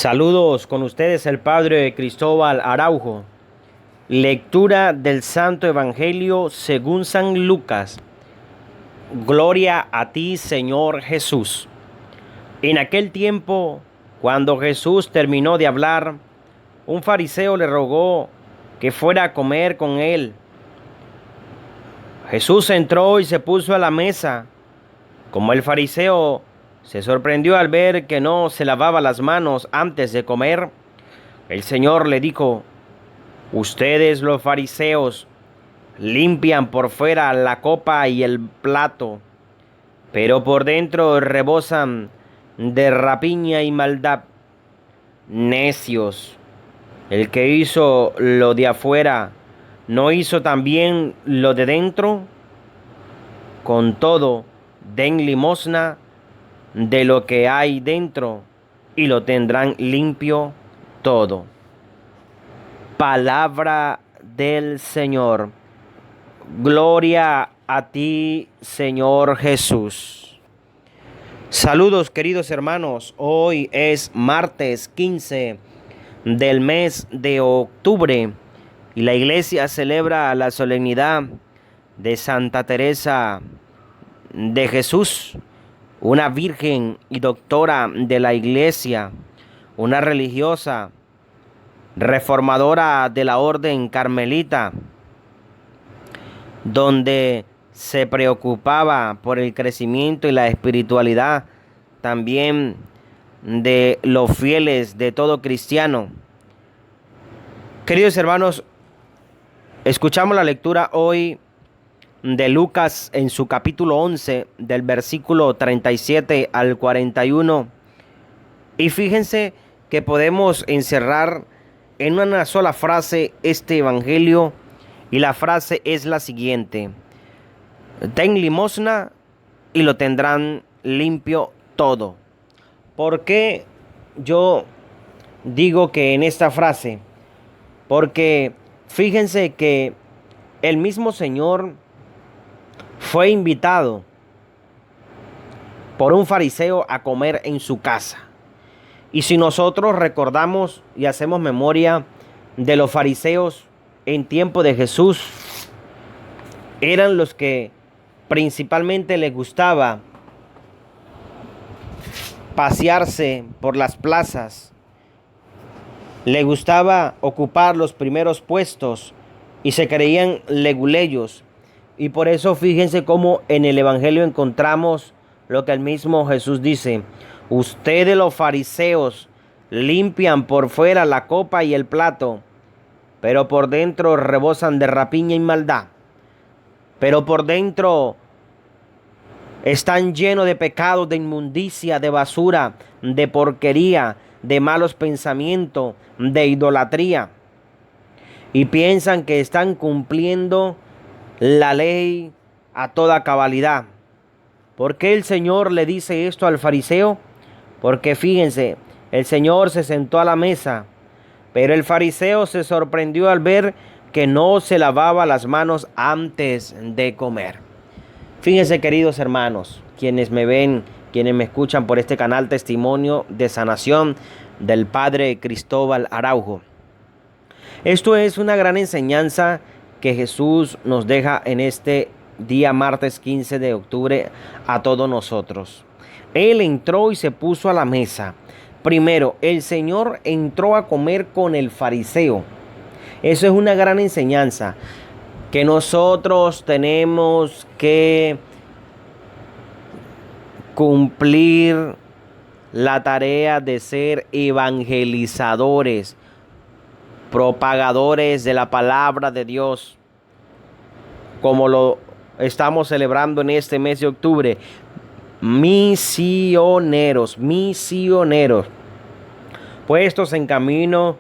Saludos con ustedes el Padre Cristóbal Araujo. Lectura del Santo Evangelio según San Lucas. Gloria a ti, Señor Jesús. En aquel tiempo, cuando Jesús terminó de hablar, un fariseo le rogó que fuera a comer con él. Jesús entró y se puso a la mesa. Como el fariseo se sorprendió al ver que no se lavaba las manos antes de comer, el Señor le dijo: ustedes los fariseos limpian por fuera la copa y el plato, pero por dentro rebosan de rapiña y maldad. Necios, el que hizo lo de afuera, ¿no hizo también lo de dentro? Con todo, den limosna de lo que hay dentro y lo tendrán limpio todo. Palabra del Señor. Gloria a ti, Señor Jesús. Saludos, queridos hermanos. Hoy es martes 15 del mes de octubre y la iglesia celebra la solemnidad de Santa Teresa de Jesús, una virgen y doctora de la iglesia, una religiosa reformadora de la orden carmelita, donde se preocupaba por el crecimiento y la espiritualidad también de los fieles, de todo cristiano. Queridos hermanos, escuchamos la lectura hoy de Lucas en su capítulo 11, del versículo 37 al 41. Y fíjense que podemos encerrar en una sola frase este evangelio, y la frase es la siguiente: den limosna y lo tendrán limpio todo. ¿Por qué yo digo que en esta frase? Porque fíjense que el mismo Señor fue invitado por un fariseo a comer en su casa. Y si nosotros recordamos y hacemos memoria de los fariseos en tiempo de Jesús, eran los que principalmente les gustaba pasearse por las plazas, les gustaba ocupar los primeros puestos y se creían leguleyos. Y por eso fíjense cómo en el evangelio encontramos lo que el mismo Jesús dice: ustedes los fariseos limpian por fuera la copa y el plato, pero por dentro rebosan de rapiña y maldad. Pero por dentro están llenos de pecados, de inmundicia, de basura, de porquería, de malos pensamientos, de idolatría. Y piensan que están cumpliendo la ley a toda cabalidad. ¿Por qué el Señor le dice esto al fariseo? Porque fíjense, el Señor se sentó a la mesa, pero el fariseo se sorprendió al ver que no se lavaba las manos antes de comer. Fíjense, queridos hermanos, quienes me ven, quienes me escuchan por este canal Testimonio de Sanación del Padre Cristóbal Araujo. Esto es una gran enseñanza que Jesús nos deja en este día martes 15 de octubre a todos nosotros. Él entró y se puso a la mesa. Primero, el Señor entró a comer con el fariseo. Eso es una gran enseñanza, que nosotros tenemos que cumplir la tarea de ser evangelizadores, propagadores de la palabra de Dios, como lo estamos celebrando en este mes de octubre. Misioneros, puestos en camino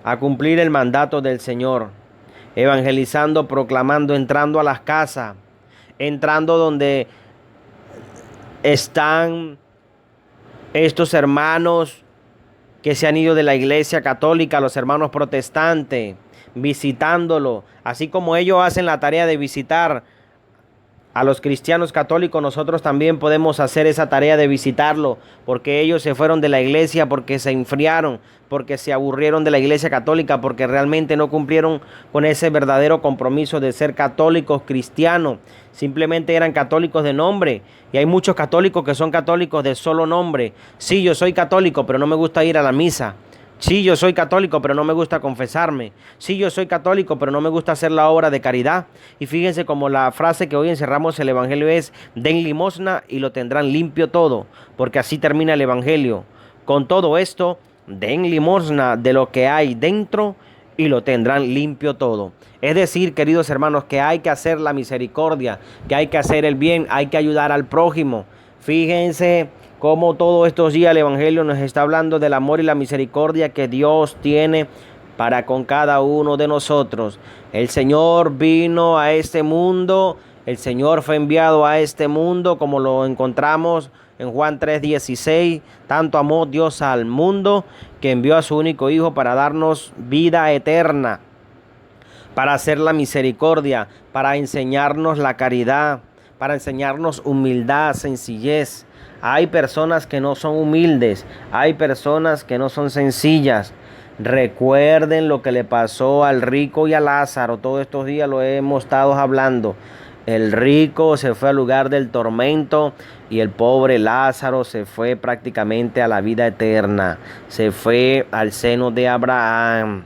a cumplir el mandato del Señor, evangelizando, proclamando, entrando a las casas, entrando donde están estos hermanos que se han ido de la iglesia católica, los hermanos protestantes, visitándolo, así como ellos hacen la tarea de visitar A los cristianos católicos nosotros también podemos hacer esa tarea de visitarlo, porque ellos se fueron de la iglesia, porque se enfriaron, porque se aburrieron de la iglesia católica, porque realmente no cumplieron con ese verdadero compromiso de ser católicos cristianos. Simplemente eran católicos de nombre. Y hay muchos católicos que son católicos de solo nombre. Sí, yo soy católico, pero no me gusta ir a la misa. Sí, yo soy católico, pero no me gusta confesarme. Sí, yo soy católico, pero no me gusta hacer la obra de caridad. Y fíjense como la frase que hoy encerramos el Evangelio es: den limosna y lo tendrán limpio todo. Porque así termina el Evangelio. Con todo esto, den limosna de lo que hay dentro y lo tendrán limpio todo. Es decir, queridos hermanos, que hay que hacer la misericordia, que hay que hacer el bien, hay que ayudar al prójimo. Fíjense cómo todos estos días el Evangelio nos está hablando del amor y la misericordia que Dios tiene para con cada uno de nosotros. El Señor vino a este mundo, el Señor fue enviado a este mundo, como lo encontramos en Juan 3:16, tanto amó Dios al mundo que envió a su único Hijo para darnos vida eterna, para hacer la misericordia, para enseñarnos la caridad, para enseñarnos humildad, sencillez. Hay personas que no son humildes, hay personas que no son sencillas. Recuerden lo que le pasó al rico y a Lázaro. Todos estos días lo hemos estado hablando. El rico se fue al lugar del tormento y el pobre Lázaro se fue prácticamente a la vida eterna. Se fue al seno de Abraham.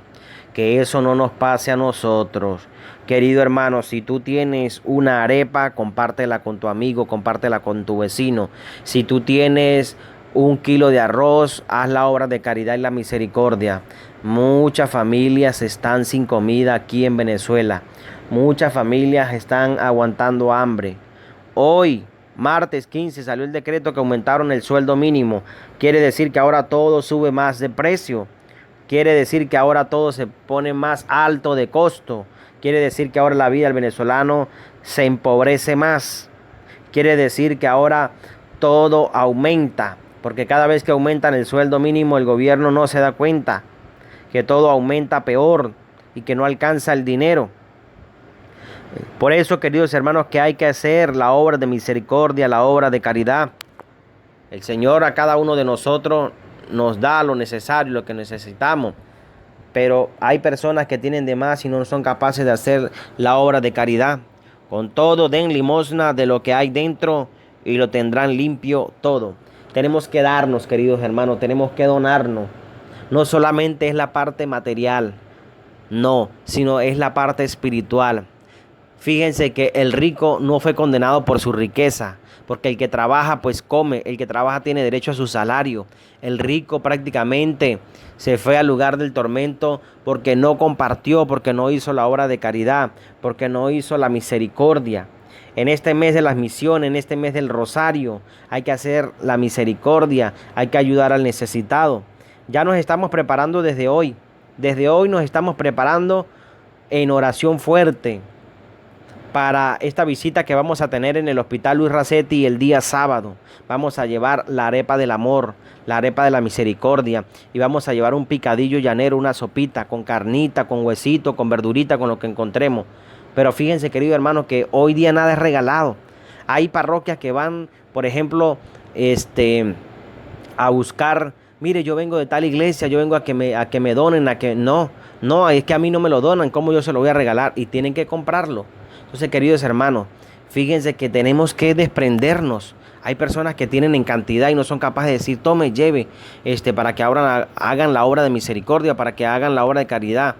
Que eso no nos pase a nosotros. Querido hermano, si tú tienes una arepa, compártela con tu amigo, compártela con tu vecino. Si tú tienes 1 kilo de arroz, haz la obra de caridad y la misericordia. Muchas familias están sin comida aquí en Venezuela. Muchas familias están aguantando hambre. Hoy, martes 15, salió el decreto que aumentaron el sueldo mínimo. Quiere decir que ahora todo sube más de precio. Quiere decir que ahora todo se pone más alto de costo. Quiere decir que ahora la vida del venezolano se empobrece más. Quiere decir que ahora todo aumenta. Porque cada vez que aumentan el sueldo mínimo, el gobierno no se da cuenta que todo aumenta peor y que no alcanza el dinero. Por eso, queridos hermanos, que hay que hacer la obra de misericordia, la obra de caridad. El Señor a cada uno de nosotros nos da lo necesario, lo que necesitamos. Pero hay personas que tienen de más y no son capaces de hacer la obra de caridad. Con todo, den limosna de lo que hay dentro y lo tendrán limpio todo. Tenemos que darnos, queridos hermanos, tenemos que donarnos. No solamente es la parte material, no, sino es la parte espiritual. Fíjense que el rico no fue condenado por su riqueza, porque el que trabaja pues come, el que trabaja tiene derecho a su salario. El rico prácticamente se fue al lugar del tormento porque no compartió, porque no hizo la obra de caridad, porque no hizo la misericordia. En este mes de las misiones, en este mes del rosario, hay que hacer la misericordia, hay que ayudar al necesitado. Ya nos estamos preparando desde hoy. Desde hoy nos estamos preparando en oración fuerte para esta visita que vamos a tener en el Hospital Luis Racetti el día sábado. Vamos a llevar la arepa del amor, la arepa de la misericordia, y vamos a llevar un picadillo llanero, una sopita con carnita, con huesito, con verdurita, con lo que encontremos. Pero fíjense, querido hermano, que hoy día nada es regalado. Hay parroquias que van, por ejemplo, a buscar: mire, yo vengo de tal iglesia, yo vengo a que me donen, no, es que a mí no me lo donan, ¿cómo yo se lo voy a regalar? Y tienen que comprarlo. Entonces, queridos hermanos, fíjense que tenemos que desprendernos. Hay personas que tienen en cantidad y no son capaces de decir: tome, lleve, para que ahora hagan la obra de misericordia, para que hagan la obra de caridad.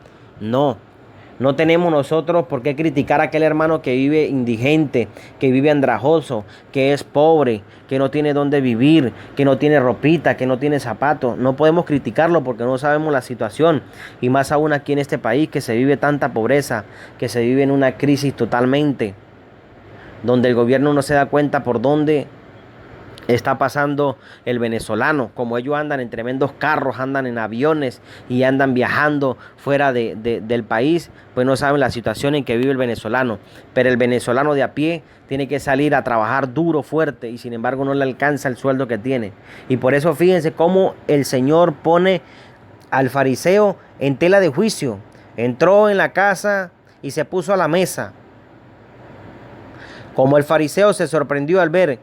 No tenemos nosotros por qué criticar a aquel hermano que vive indigente, que vive andrajoso, que es pobre, que no tiene dónde vivir, que no tiene ropita, que no tiene zapatos. No podemos criticarlo porque no sabemos la situación. Y más aún aquí en este país, que se vive tanta pobreza, que se vive en una crisis totalmente, donde el gobierno no se da cuenta por dónde está pasando el venezolano. Como ellos andan en tremendos carros, andan en aviones y andan viajando fuera del país, pues no saben la situación en que vive el venezolano. Pero el venezolano de a pie tiene que salir a trabajar duro, fuerte, y sin embargo no le alcanza el sueldo que tiene. Y por eso fíjense cómo el Señor pone al fariseo en tela de juicio. Entró en la casa y se puso a la mesa. Como el fariseo se sorprendió al ver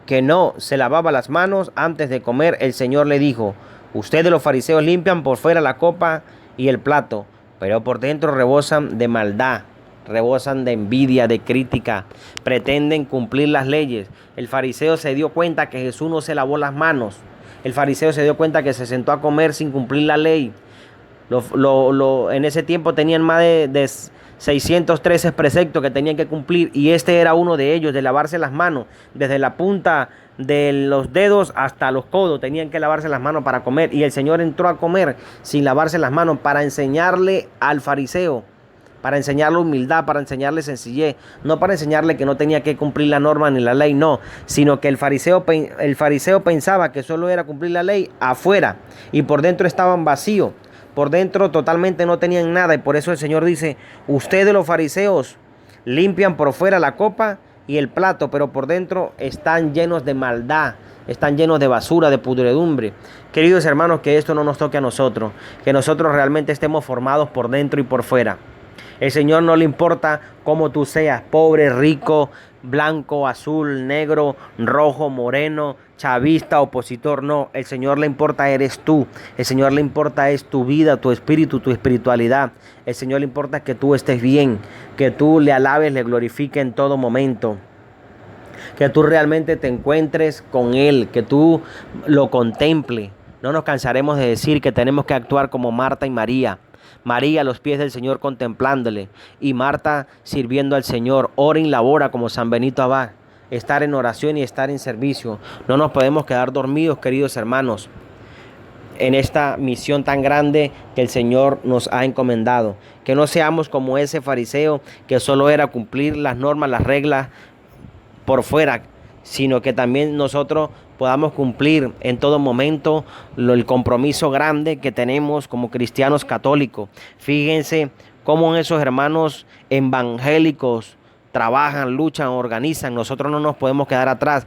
que no se lavaba las manos antes de comer, el Señor le dijo: ustedes los fariseos limpian por fuera la copa y el plato, pero por dentro rebosan de maldad, rebosan de envidia, de crítica, pretenden cumplir las leyes. El fariseo se dio cuenta que Jesús no se lavó las manos. El fariseo se dio cuenta que se sentó a comer sin cumplir la ley. En ese tiempo tenían más de 613 preceptos que tenían que cumplir, y este era uno de ellos, de lavarse las manos. Desde la punta de los dedos hasta los codos tenían que lavarse las manos para comer, y el Señor entró a comer sin lavarse las manos para enseñarle al fariseo, para enseñarle humildad, para enseñarle sencillez, no para enseñarle que no tenía que cumplir la norma ni la ley, no, sino que el fariseo pensaba que solo era cumplir la ley afuera, y por dentro estaban vacíos. Por dentro totalmente no tenían nada, y por eso el Señor dice: ustedes los fariseos limpian por fuera la copa y el plato, pero por dentro están llenos de maldad, están llenos de basura, de pudredumbre. Queridos hermanos, que esto no nos toque a nosotros, que nosotros realmente estemos formados por dentro y por fuera. El Señor no le importa cómo tú seas, pobre, rico, blanco, azul, negro, rojo, moreno, chavista, opositor. No, el Señor le importa eres tú. El Señor le importa es tu vida, tu espíritu, tu espiritualidad. El Señor le importa que tú estés bien, que tú le alabes, le glorifiques en todo momento. Que tú realmente te encuentres con Él, que tú lo contemples. No nos cansaremos de decir que tenemos que actuar como Marta y María. María a los pies del Señor contemplándole, y Marta sirviendo al Señor. Ora y labora como San Benito Abad. Estar en oración y estar en servicio. No nos podemos quedar dormidos, queridos hermanos, en esta misión tan grande que el Señor nos ha encomendado. Que no seamos como ese fariseo que solo era cumplir las normas, las reglas por fuera, sino que también nosotros podamos cumplir en todo momento el compromiso grande que tenemos como cristianos católicos. Fíjense cómo esos hermanos evangélicos trabajan, luchan, organizan. Nosotros no nos podemos quedar atrás.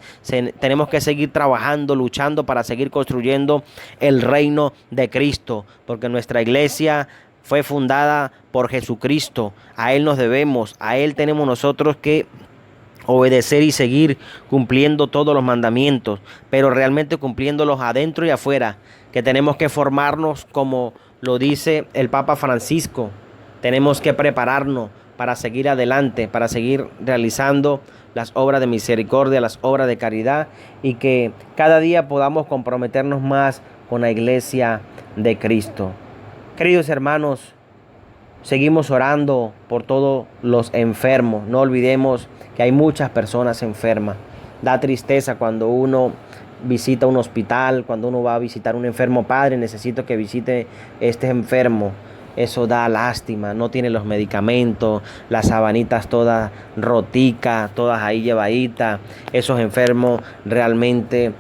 Tenemos que seguir trabajando, luchando para seguir construyendo el reino de Cristo, porque nuestra iglesia fue fundada por Jesucristo. A Él nos debemos, a Él tenemos nosotros que obedecer y seguir cumpliendo todos los mandamientos, pero realmente cumpliéndolos adentro y afuera, que tenemos que formarnos como lo dice el Papa Francisco. Tenemos que prepararnos para seguir adelante, para seguir realizando las obras de misericordia, las obras de caridad, y que cada día podamos comprometernos más con la iglesia de Cristo. Queridos hermanos, seguimos orando por todos los enfermos. No olvidemos que hay muchas personas enfermas. Da tristeza cuando uno visita un hospital, cuando uno va a visitar un enfermo. Padre, necesito que visite este enfermo. Eso da lástima. No tiene los medicamentos, las sabanitas todas roticas, todas ahí llevaditas. Esos enfermos realmente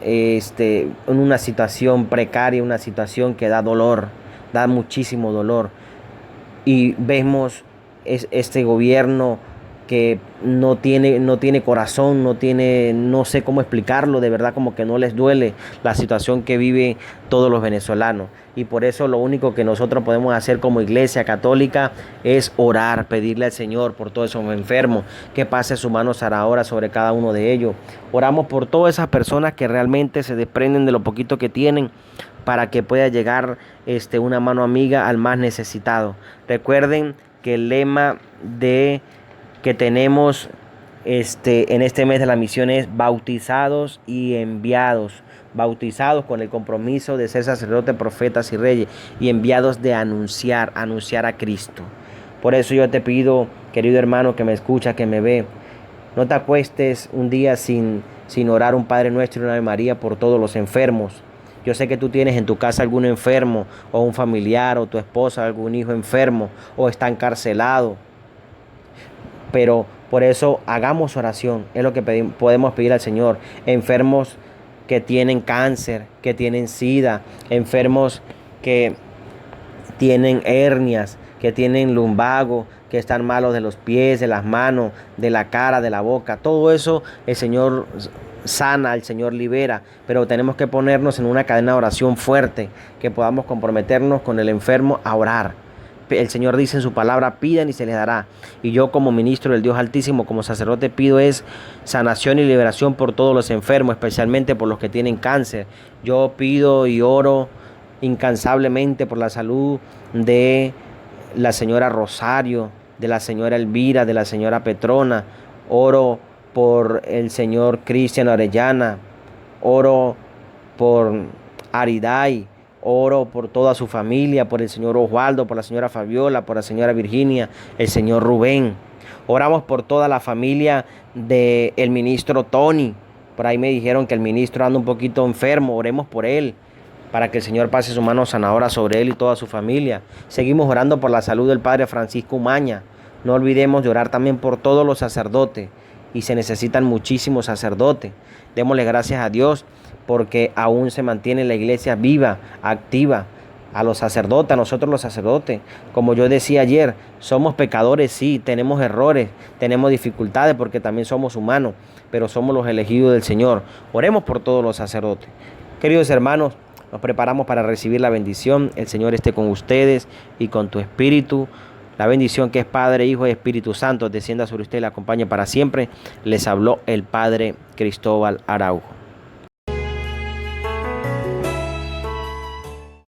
en una situación precaria, una situación que da dolor, da muchísimo dolor. Y vemos este gobierno que no tiene corazón, no sé cómo explicarlo, de verdad como que no les duele la situación que viven todos los venezolanos. Y por eso lo único que nosotros podemos hacer como iglesia católica es orar, pedirle al Señor por todos esos enfermos, que pase su mano sanadora sobre cada uno de ellos. Oramos por todas esas personas que realmente se desprenden de lo poquito que tienen, para que pueda llegar una mano amiga al más necesitado. Recuerden que el lema que tenemos en este mes de la misión es bautizados y enviados. Bautizados con el compromiso de ser sacerdotes, profetas y reyes, y enviados de anunciar a Cristo. Por eso yo te pido, querido hermano que me escucha, que me ve, no te acuestes un día sin orar un Padre Nuestro y una Ave María por todos los enfermos. Yo sé que tú tienes en tu casa algún enfermo, o un familiar, o tu esposa, algún hijo enfermo, o está encarcelado. Pero por eso hagamos oración, es lo que podemos pedir al Señor. Enfermos que tienen cáncer, que tienen sida, enfermos que tienen hernias, que tienen lumbago, que están malos de los pies, de las manos, de la cara, de la boca. Todo eso el Señor sana, el Señor libera, pero tenemos que ponernos en una cadena de oración fuerte, que podamos comprometernos con el enfermo a orar. El Señor dice en su palabra, pidan y se les dará. Y yo como ministro del Dios Altísimo, como sacerdote, pido es sanación y liberación por todos los enfermos, especialmente por los que tienen cáncer. Yo pido y oro incansablemente por la salud de la señora Rosario, de la señora Elvira, de la señora Petrona. Oro por el señor Cristian Orellana. Oro por Ariday. Oro por toda su familia, por el señor Osvaldo, por la señora Fabiola, por la señora Virginia, el señor Rubén. Oramos por toda la familia del ministro Tony. Por ahí me dijeron que el ministro anda un poquito enfermo. Oremos por él, para que el Señor pase su mano sanadora sobre él y toda su familia. Seguimos orando por la salud del Padre Francisco Umaña. No olvidemos de orar también por todos los sacerdotes, y se necesitan muchísimos sacerdotes. Démosle gracias a Dios porque aún se mantiene la iglesia viva, activa. A los sacerdotes, a nosotros los sacerdotes, como yo decía ayer, somos pecadores, sí, tenemos errores, tenemos dificultades porque también somos humanos, pero somos los elegidos del Señor. Oremos por todos los sacerdotes. Queridos hermanos, nos preparamos para recibir la bendición. El Señor esté con ustedes y con tu espíritu. La bendición que es Padre, Hijo y Espíritu Santo descienda sobre usted y le acompañe para siempre. Les habló el Padre Cristóbal Araujo.